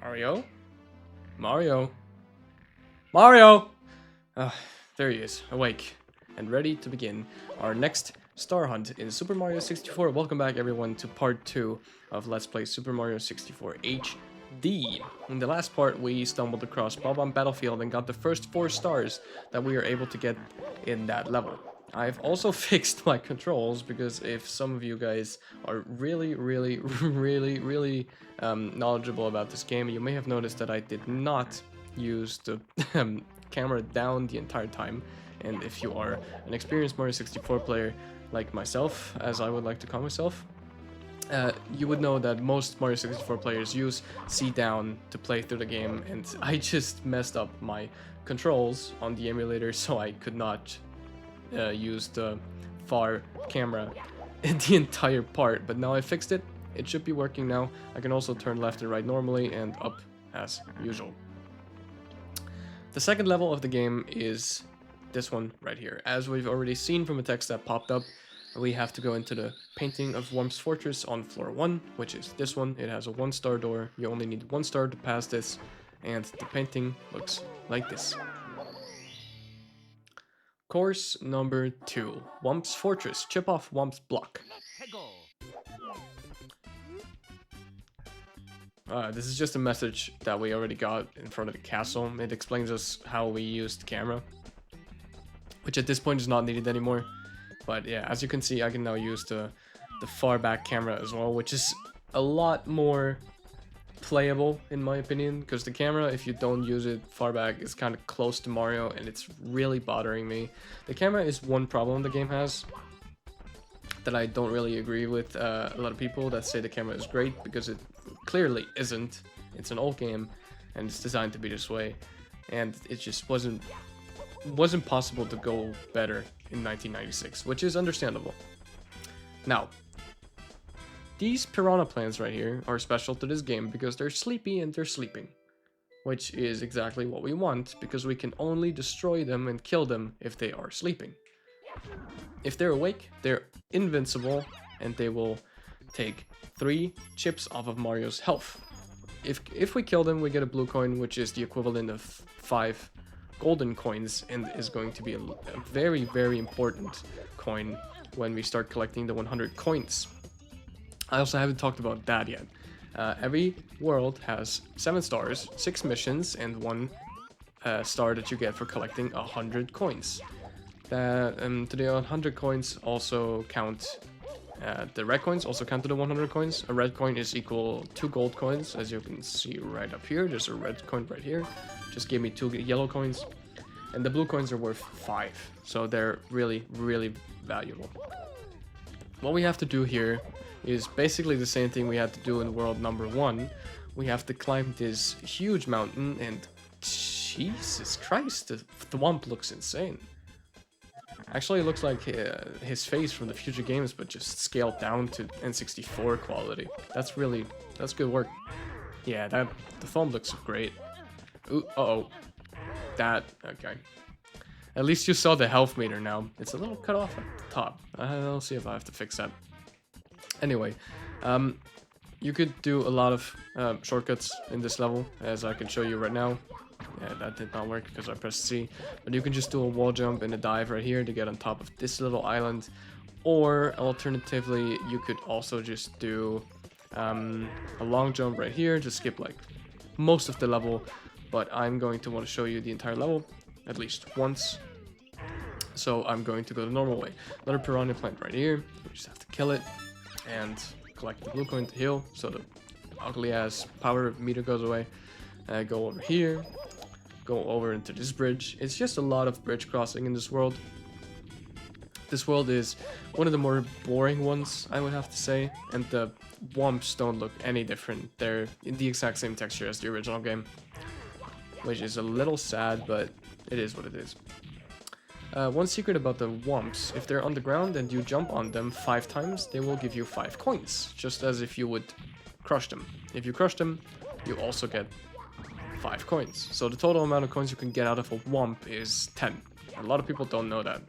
Mario? Mario? Mario! There he is, awake and ready to begin our next star hunt in Super Mario 64. Welcome back everyone to part 2 of Let's Play Super Mario 64 HD. In the last part we stumbled across Bob-omb Battlefield and got the first 4 stars that we were able to get in that level. I've also fixed my controls because if some of you guys are really knowledgeable about this game, you may have noticed that I did not use the camera down the entire time. And if you are an experienced Mario 64 player like myself, as I would like to call myself, you would know that most Mario 64 players use C down to play through the game, and I just messed up my controls on the emulator so I could not use the far camera in the entire part, but now I fixed it. It should be working now. I can also turn left and right normally and up as usual. The second level of the game is this one right here. As we've already seen from a text that popped up, we have to go into the painting of Whomp's fortress on floor 1, which is this one. It has a 1-star door. You only need 1 star to pass this, and the painting looks like this. Course number 2, Whomp's fortress. Chip off Whomp's block. This is just a message that we already got in front of the castle. It explains us how we used the camera, which at this point is not needed anymore. But yeah, as you can see, I can now use the far back camera as well, which is a lot more playable in my opinion, because the camera, if you don't use it far back, is kind of close to Mario and it's really bothering me. The camera is one problem the game has that I don't really agree with a lot of people that say the camera is great, because it clearly isn't. It's an old game and it's designed to be this way, and it just wasn't possible to go better in 1996, which is understandable. Now, these piranha plants right here are special to this game because they're sleepy and they're sleeping, which is exactly what we want, because we can only destroy them and kill them if they are sleeping. If they're awake, they're invincible and they will take 3 chips off of Mario's health. If we kill them, we get a blue coin, which is the equivalent of 5 golden coins, and is going to be a very important coin when we start collecting the 100 coins. I also haven't talked about that yet. Every world has 7 stars, 6 missions, and 1 star that you get for collecting 100 coins. To the 100 coins also count, the red coins also count to the 100 coins. A red coin is equal to 2 gold coins, as you can see right up here. There's a red coin right here. Just gave me 2 yellow coins. And the blue coins are worth 5, so they're really valuable. What we have to do here is basically the same thing we had to do in world number 1. We have to climb this huge mountain, and Jesus Christ, the Whomp looks insane. Actually, it looks like his face from the future games, but just scaled down to N64 quality. That's good work. Yeah, the foam looks great. Ooh, okay. At least you saw the health meter now. It's a little cut off at the top. I'll see if I have to fix that. Anyway, you could do a lot of shortcuts in this level, as I can show you right now. Yeah, that did not work because I pressed C. But you can just do a wall jump and a dive right here to get on top of this little island. Or alternatively, you could also just do a long jump right here to skip like most of the level. But I'm going to want to show you the entire level at least once. So I'm going to go the normal way. Another piranha plant right here. We just have to kill it and collect the blue coin to heal, so the ugly ass power meter goes away. Go over here, go over into this bridge. It's just a lot of bridge crossing in this world. This world is one of the more boring ones, I would have to say, and the Whomps don't look any different. They're in the exact same texture as the original game, which is a little sad, but it is what it is. One secret about the Whomps: if they're on the ground and you jump on them 5 times, they will give you 5 coins, just as if you would crush them. If you crush them, you also get 5 coins. So the total amount of coins you can get out of a Whomp is 10. A lot of people don't know that.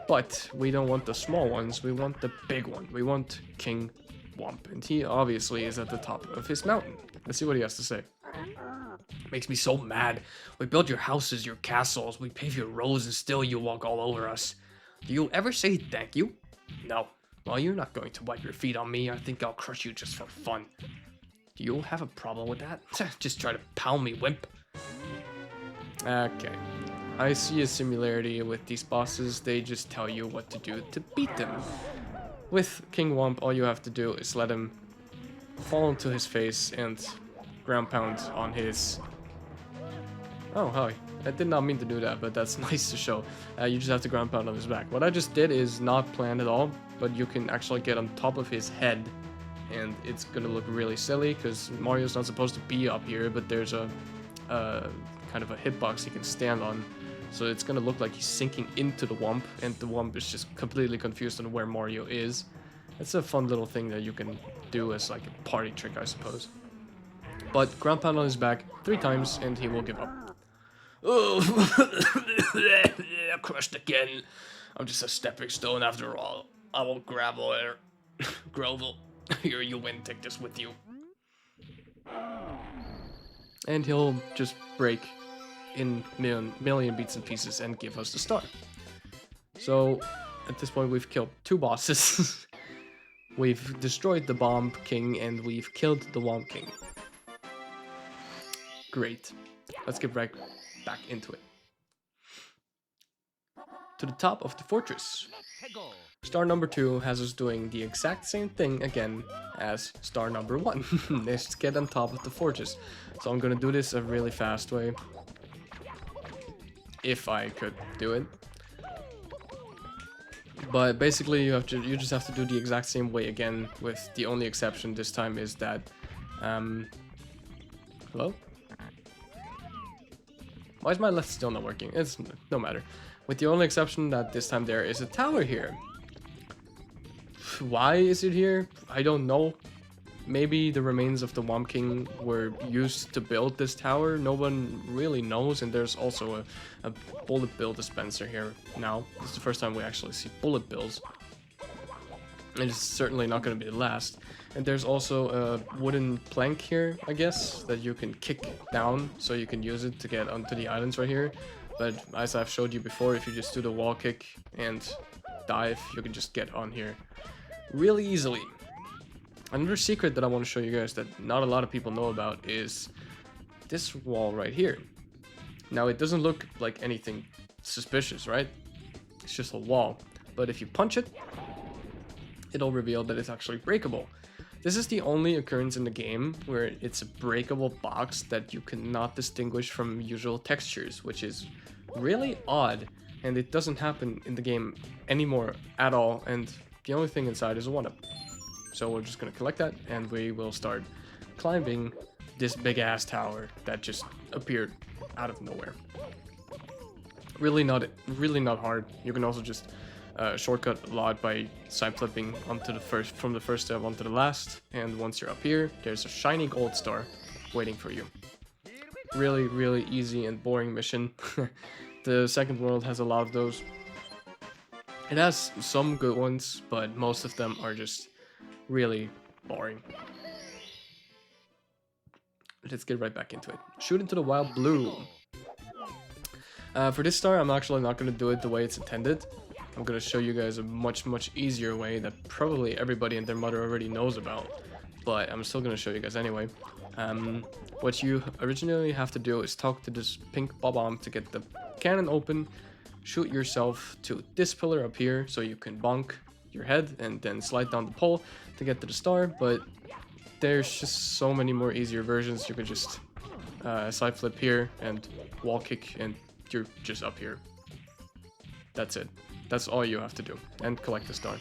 But we don't want the small ones, we want the big one. We want King Whomp, and he obviously is at the top of his mountain. Let's see what he has to say. Makes me so mad. We built your houses, your castles, we pave your roads, and still you walk all over us. Do you ever say thank you? No. Well, you're not going to wipe your feet on me. I think I'll crush you just for fun. Do you have a problem with that? Just try to pound me, wimp. Okay. I see a similarity with these bosses. They just tell you what to do to beat them. With King Whomp, all you have to do is let him fall into his face and ground pound on his... Oh, hi. I did not mean to do that, but that's nice to show. You just have to ground pound on his back. What I just did is not planned at all, but you can actually get on top of his head, and it's gonna look really silly, because Mario's not supposed to be up here, but there's a kind of a hitbox he can stand on. So it's gonna look like he's sinking into the Whomp, and the Whomp is just completely confused on where Mario is. It's a fun little thing that you can do as like a party trick, I suppose. But ground pound on his back 3 times, and he will give up. Oh, crushed again. I'm just a stepping stone after all. I will gravel or grovel. Here you win, take this with you. And he'll just break in million bits and pieces and give us the star. So at this point we've killed 2 bosses. We've destroyed the Bomb King and we've killed the Whomp King. Great. Let's get right back into it. To the top of the fortress. Star number 2 has us doing the exact same thing again as star number 1. Let's get on top of the fortress. So I'm gonna do this a really fast way. If I could do it. But basically you just have to do the exact same way again, with the only exception this time is that hello? Why is my left still not working? It's no matter. With the only exception that this time there is a tower here. Why is it here? I don't know. Maybe the remains of the Whomp King were used to build this tower. No one really knows. And there's also a bullet bill dispenser here now. This is the first time we actually see bullet bills. And it's certainly not going to be the last. And there's also a wooden plank here, I guess, that you can kick down, so you can use it to get onto the islands right here. But as I've showed you before, if you just do the wall kick and dive, you can just get on here really easily. Another secret that I want to show you guys that not a lot of people know about is this wall right here. Now, it doesn't look like anything suspicious, right? It's just a wall. But if you punch it, it'll reveal that it's actually breakable. This is the only occurrence in the game where it's a breakable box that you cannot distinguish from usual textures, which is really odd, and it doesn't happen in the game anymore at all, and the only thing inside is a 1-up. So we're just gonna collect that, and we will start climbing this big-ass tower that just appeared out of nowhere. Really not hard. You can also just shortcut a lot by side flipping onto the from the first step onto the last, and once you're up here, there's a shiny gold star waiting for you. Really easy and boring mission. The second world has a lot of those. It has some good ones, but most of them are just really boring. Let's get right back into it. Shoot into the wild blue. For this star, I'm actually not going to do it the way it's intended. I'm going to show you guys a much easier way that probably everybody and their mother already knows about, but I'm still going to show you guys anyway. What you originally have to do is talk to this pink bomb to get the cannon open, shoot yourself to this pillar up here so you can bonk your head and then slide down the pole to get to the star, but there's just so many more easier versions. You can just side flip here and wall kick and you're just up here. That's it. That's all you have to do, and collect the star.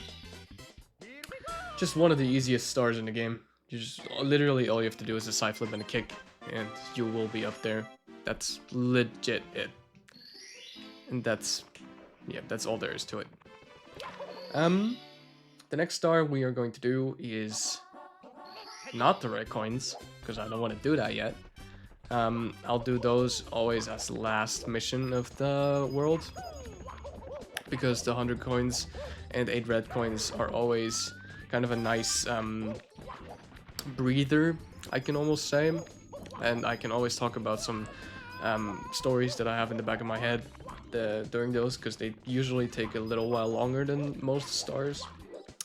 Just one of the easiest stars in the game. You just literally all you have to do is a side flip and a kick, and you will be up there. That's legit it. And that's all there is to it. The next star we are going to do is not the red coins, because I don't want to do that yet. I'll do those always as the last mission of the world, because the 100 coins and 8 red coins are always kind of a nice breather I can almost say, and I can always talk about some stories that I have in the back of my head during those, because they usually take a little while longer than most stars.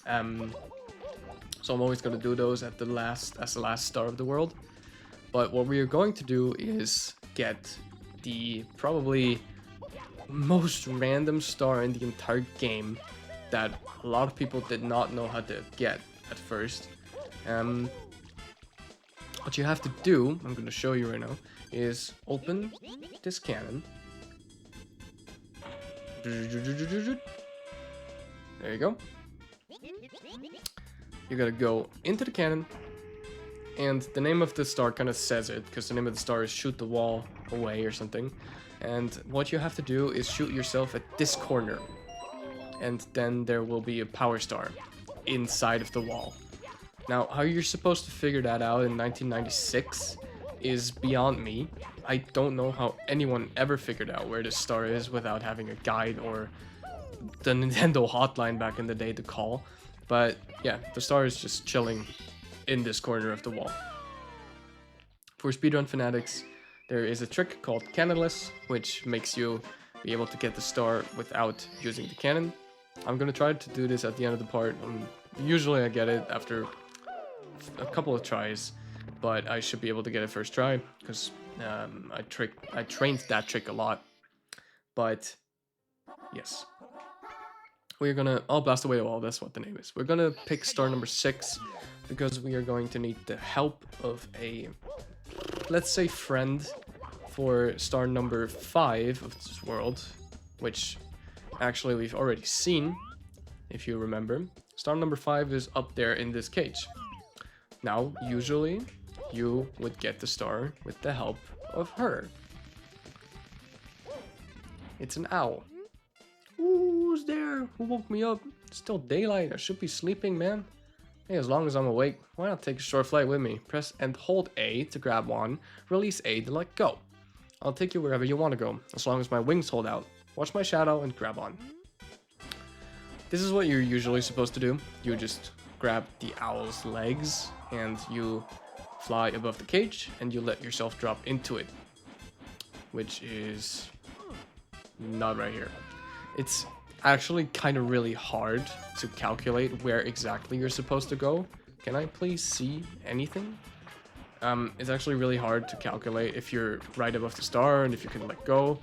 So I'm always going to do those as the last star of the world. But what we are going to do is get the probably most random star in the entire game that a lot of people did not know how to get at first. What you have to do, I'm going to show you right now, is open this cannon. There you go. You gotta go into the cannon, and the name of the star kind of says it, because the name of the star is shoot the wall away or something. And what you have to do is shoot yourself at this corner, and then there will be a power star inside of the wall. Now, how you're supposed to figure that out in 1996 is beyond me. I don't know how anyone ever figured out where this star is without having a guide or the Nintendo hotline back in the day to call. But yeah, the star is just chilling in this corner of the wall. For speedrun fanatics, there is a trick called cannonless, which makes you be able to get the star without using the cannon. I'm gonna try to do this at the end of the part. Usually I get it after a couple of tries, but I should be able to get it first try, because I trained that trick a lot. But yes, we're gonna, I'll blast away the wall, that's what the name is. We're gonna pick star number 6 because we are going to need the help of a, let's say, friend for star number 5 of this world, which actually we've already seen, if you remember. Star number 5 is up there in this cage. Now, usually you would get the star with the help of her. It's an owl. Who's there? Who woke me up? It's still daylight. I should be sleeping, man. Hey, as long as I'm awake, why not take a short flight with me? Press and hold A to grab on, release A to let go. I'll take you wherever you want to go, as long as my wings hold out. Watch my shadow and grab on. This is what you're usually supposed to do. You just grab the owl's legs and you fly above the cage and you let yourself drop into it, which is not right here. It's actually kind of really hard to calculate where exactly you're supposed to go. Can I please see anything? It's actually really hard to calculate if you're right above the star and if you can let go,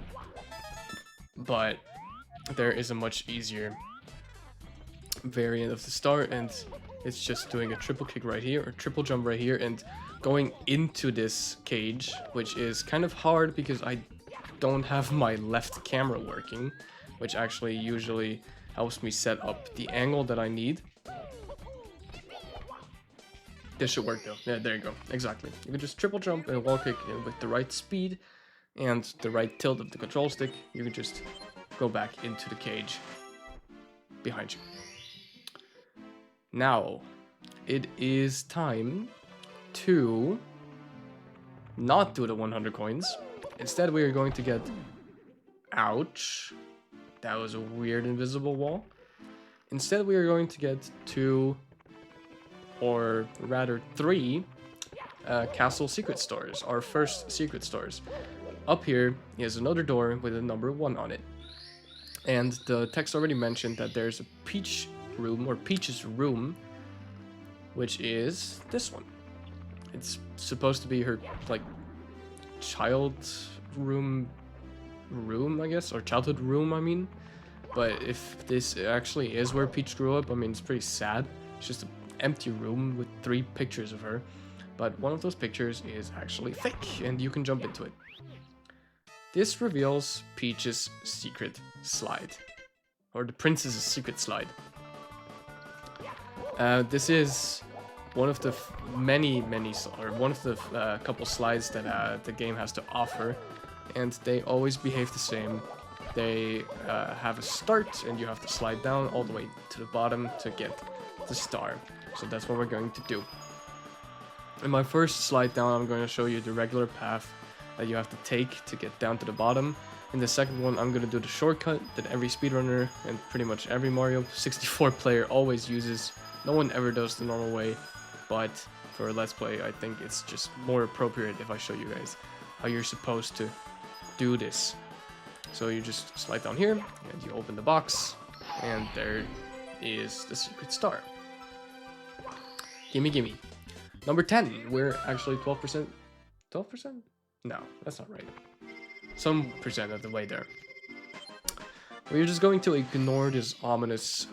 but there is a much easier variant of the star, and it's just doing a triple kick right here or triple jump right here and going into this cage, which is kind of hard because I don't have my left camera working, which actually usually helps me set up the angle that I need. This should work though. Yeah, there you go. Exactly. You can just triple jump and wall kick, and with the right speed and the right tilt of the control stick, you can just go back into the cage behind you. Now, it is time to not do the 100 coins. Instead, we are going to get... Ouch. That was a weird invisible wall. Instead, we are going to get 2, or rather 3, castle secret stores, our first secret stores. Up here is another door with a number 1 on it. And the text already mentioned that there's a Peach room, or Peach's room, which is this one. It's supposed to be her, like, child room, I guess, or childhood room, I mean. But if this actually is where Peach grew up, I mean, it's pretty sad. It's just an empty room with 3 pictures of her. But one of those pictures is actually fake, and you can jump into it. This reveals Peach's secret slide, or the princess's secret slide. This is one of the one of the couple slides that the game has to offer, and they always behave the same. They have a start, and you have to slide down all the way to the bottom to get the star. So that's what we're going to do. In my first slide down, I'm going to show you the regular path that you have to take to get down to the bottom. In the second one, I'm going to do the shortcut that every speedrunner and pretty much every Mario 64 player always uses. No one ever does the normal way, but for a Let's Play, I think it's just more appropriate if I show you guys how you're supposed to do this. So you just slide down here, and you open the box, and there is the secret star. Gimme, gimme. Number 10, we're actually 12%. 12%? No, that's not right. Some percent of the way there. We're just going to ignore this ominous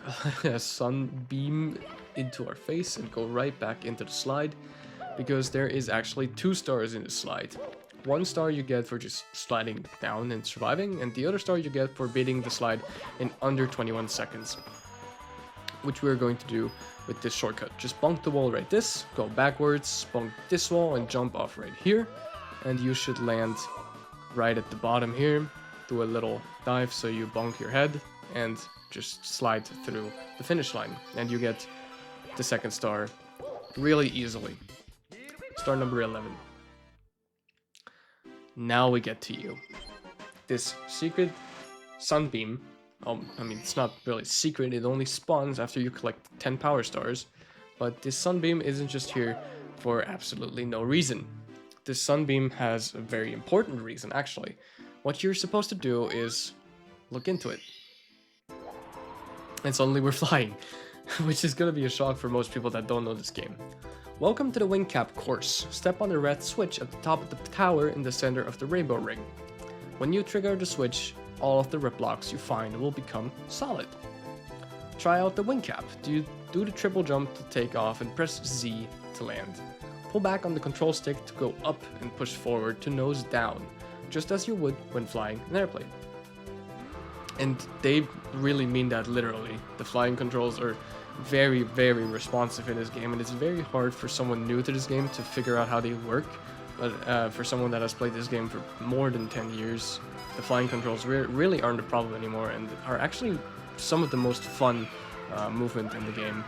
sunbeam into our face and go right back into the slide, because there is actually 2 stars in the slide. 1 star you get for just sliding down and surviving, and the other star you get for beating the slide in under 21 seconds. Which we're going to do with this shortcut. Just bonk the wall right this, go backwards, bonk this wall, and jump off right here. And you should land right at the bottom here. Do a little dive so you bonk your head, and just slide through the finish line. And you get the 2nd star really easily. Star number 11. Now we get to you. This secret sunbeam, I mean, it's not really secret, it only spawns after you collect 10 power stars, but this sunbeam isn't just here for absolutely no reason. This sunbeam has a very important reason, actually. What you're supposed to do is look into it. And suddenly we're flying, which is gonna be a shock for most people that don't know this game. Welcome to the wing cap course. Step on the red switch at the top of the tower in the center of the rainbow ring. When you trigger the switch, all of the rip blocks you find will become solid. Try out the wing cap. Do the triple jump to take off and press Z to land. Pull back on the control stick to go up and push forward to nose down, just as you would when flying an airplane. And they really mean that literally. The flying controls are very, very responsive in this game, and it's very hard for someone new to this game to figure out how they work. But for someone that has played this game for more than 10 years, the flying controls really aren't a problem anymore, and are actually some of the most fun movement in the game.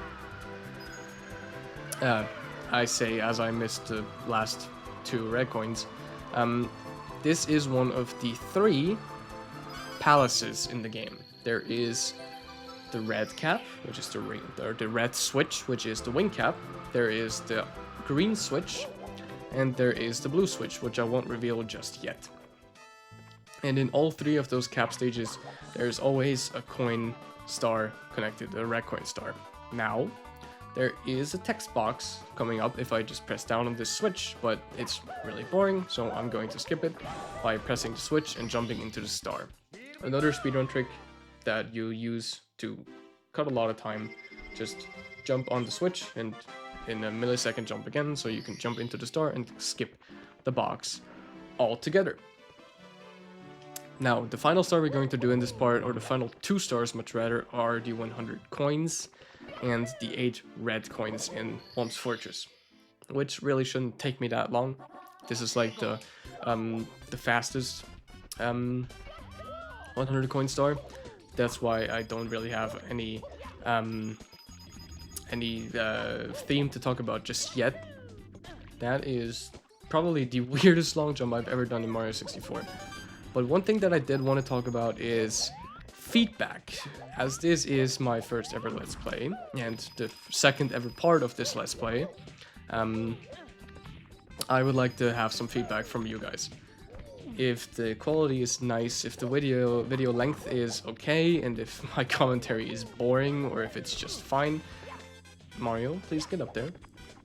I say as I missed the last 2 red coins. This is one of the 3 palaces in the game. There is the red cap, which is the ring, or the red switch, which is the wing cap. There is the green switch, and there is the blue switch, which I won't reveal just yet. And in all 3 of those cap stages, there's always a coin star connected, a red coin star. Now, there is a text box coming up if I just press down on this switch, but it's really boring, so I'm going to skip it by pressing the switch and jumping into the star. Another speedrun trick that you use to cut a lot of time, just jump on the switch and in a millisecond jump again, so you can jump into the star and skip the box altogether. Now, the final star we're going to do in this part, or the final 2 stars much rather, are the 100 coins and the 8 red coins in Whomp's Fortress, which really shouldn't take me that long. This is like the fastest 100 coin star. That's why I don't really have any theme to talk about just yet. That is probably the weirdest long jump I've ever done in Mario 64. But one thing that I did want to talk about is feedback, as this is my first ever Let's Play, and the 2nd ever part of this Let's Play. I would like to have some feedback from you guys. If the quality is nice, if the video length is okay, and if my commentary is boring, or if it's just fine. Mario, please get up there.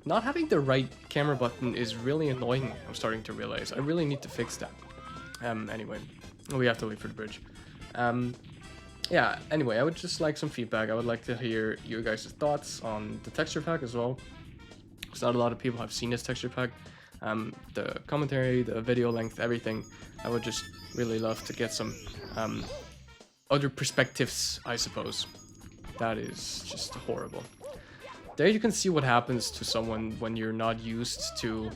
Not having the right camera button is really annoying, I'm starting to realize. I really need to fix that. Anyway, we have to wait for the bridge. Yeah, anyway, I would just like some feedback. I would like to hear your guys' thoughts on the texture pack as well. Because not a lot of people have seen this texture pack. The commentary, the video length, everything. I would just really love to get some other perspectives, I suppose. That is just horrible. There you can see what happens to someone when you're not used to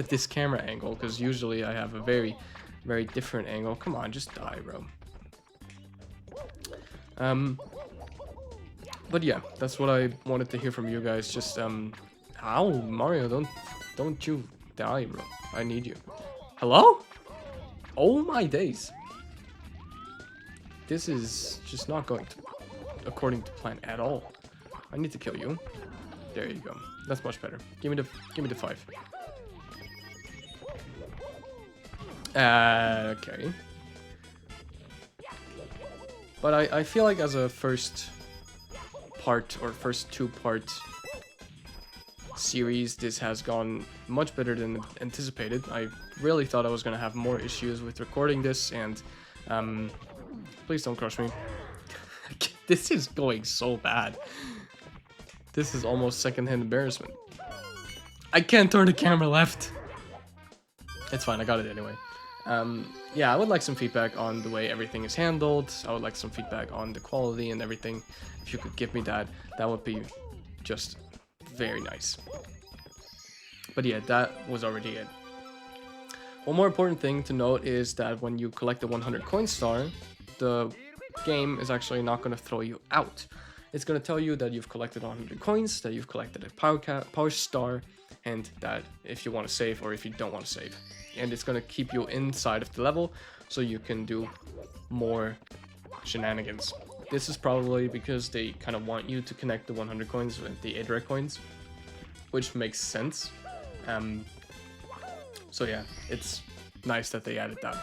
this camera angle, because usually I have a very, very different angle. Come on, just die, bro. But yeah, that's what I wanted to hear from you guys. Just ow, Mario, don't you die, bro. I need you. Hello? Oh my days. This is just not going to according to plan at all. I need to kill you. There you go. That's much better. Give me the 5. Okay. But I feel like as a first part or first 2-part series, this has gone much better than anticipated. I really thought I was gonna have more issues with recording this, and please don't crush me. This is going so bad. This is almost secondhand embarrassment. I can't turn the camera left. It's fine, I got it anyway. Yeah, I would like some feedback on the way everything is handled. I would like some feedback on the quality and everything. If you could give me that, that would be just very nice. But yeah, that was already it. One more important thing to note is that when you collect the 100 coin star, the game is actually not going to throw you out. It's going to tell you that you've collected 100 coins, that you've collected a power star, and that if you want to save or if you don't want to save. And it's going to keep you inside of the level so you can do more shenanigans. This is probably because they kind of want you to connect the 100 coins with the 8 red coins, which makes sense. So yeah, it's nice that they added that.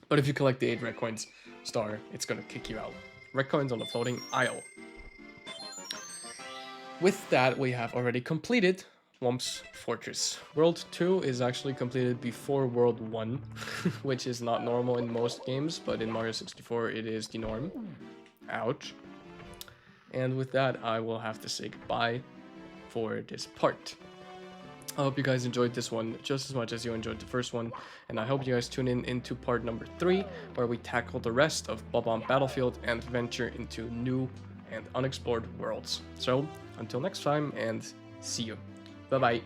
But if you collect the 8 red coins star, it's going to kick you out. Red coins on the floating isle. With that, we have already completed Whomp's Fortress. World 2 is actually completed before World 1, which is not normal in most games, but in Mario 64 it is the norm. Ouch. And with that, I will have to say goodbye for this part. I hope you guys enjoyed this one just as much as you enjoyed the first one, and I hope you guys tune in into part number 3, where we tackle the rest of Bob-omb Battlefield and venture into new and unexplored worlds. So, until next time, and see you. Bye-bye.